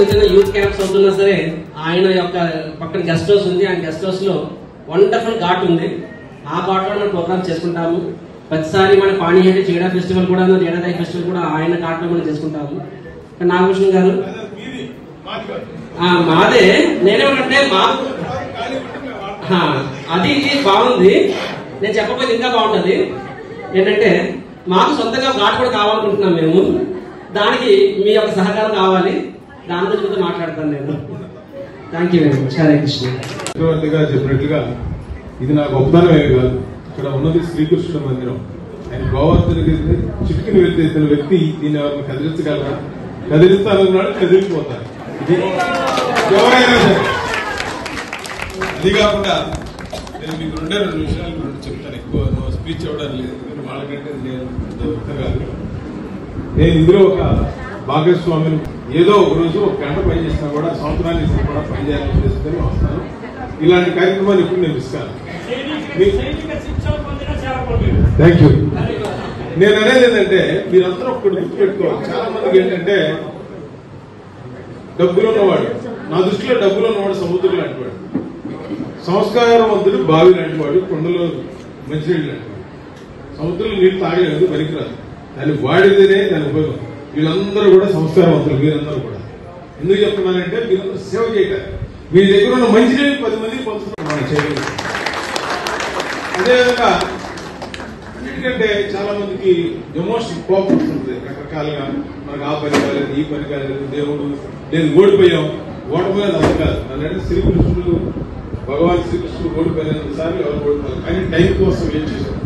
Youth camps అవుతున్నా సరే ఆయన యొక్క పక్కన గెస్ట్ హౌస్ ఉంది. ఆ గెస్ట్ హౌస్ లో వండర్ఫుల్ ఘాట్ ఉంది. ఆ ఘాట్ లో మనం ప్రోగ్రామ్ చేసుకుంటాము. ప్రతిసారి మన పాణిహేటి క్రీడా ఫెస్టివల్ కూడా జేడాదాయి ఫెస్టివల్ కూడా ఆయన ఘాట్ లో మనం చేసుకుంటాము. నాగభూషణ్ గారు మాదే నేనేమంటే మాకు అది బాగుంది. నేను చెప్పకపోతే ఇంకా బాగుంటది. ఏంటంటే మాకు సొంతంగా ఘాట్ కూడా కావాలనుకుంటున్నాం మేము. దానికి మీ యొక్క సహకారం కావాలి. దాని గురించి మాట్లాడతాను నేను. Thank you very much. Hare Krishna. చక్రవర్తిగా చెప్పినట్లుగా ఇది నాకు గొప్పతనం ఏమి కాదు. ఇక్కడ ఉన్నది శ్రీకృష్ణుడు మందిరం. ఆయన గోవర్ధనకి చిట్టుకుని వెళ్తే వ్యక్తి దీన్ని ఎవరిని కదిలించగలరా? కదిలిస్తానన్నాడు, కదిలిపోతారు. ఎవరైనా సరే. అది కాకుండా నేను మీకు 2 విషయాల గురించి చెప్తాను. ఎక్కువ స్పీచ్ అవ్వడం లేదు. వాళ్ళకంటే నేను కాదు. నేను ఇందులో ఒక భాగస్వామిని. ఏదో ఒక రోజు ఒక గంట పని చేసినా కూడా సంవత్సరానికి కూడా పని చేయాలని చేసుకొని వస్తాను. ఇలాంటి కార్యక్రమాలు ఇప్పుడు నేను ఇస్తాను. Thank you. నేను అనేది ఏంటంటే మీరందరూ ఒకటి గుర్తుపెట్టుకోవాలి. చాలా మందికి ఏంటంటే డబ్బులు ఉన్నవాడు, నా దృష్టిలో డబ్బులు ఉన్నవాడు సముద్రం లాంటివాడు, సంస్కారవంతుడు బావి లాంటివాడు, కొండలో మంచినీళ్ళు లాంటివాడు. సముద్రంలో నీళ్ళు తాగలేదు, పనికిరాదు. దాన్ని వాడితేనే దాని ఉపయోగం. వీళ్ళందరూ కూడా సంస్కారవంతులు. మీరందరూ కూడా ఎందుకు చెప్తున్నానంటే మీరందరూ సేవ చేయటం. మీ దగ్గర ఉన్న మంచినీళ్ళు 10 మందికి పంచుతున్నాం మనం చేయలేదు. అదేవిధంగా ఎందుకంటే చాలా మందికి ఎమోషన్ కోపం వస్తుంది రకరకాలుగా. మనకు ఆ పని కాలేదు, ఈ పని కాలేదు, దేవుడు లేదు, ఓడిపోయాం. ఓడిపోయేది అర్థం కాదు. నన్నంటే శ్రీకృష్ణుడు, భగవాన్ శ్రీకృష్ణుడు ఓడిపోయినంత సార్లు ఎవరు ఓడిపోయారు. కానీ టైం కోసం ఏం చేశారు.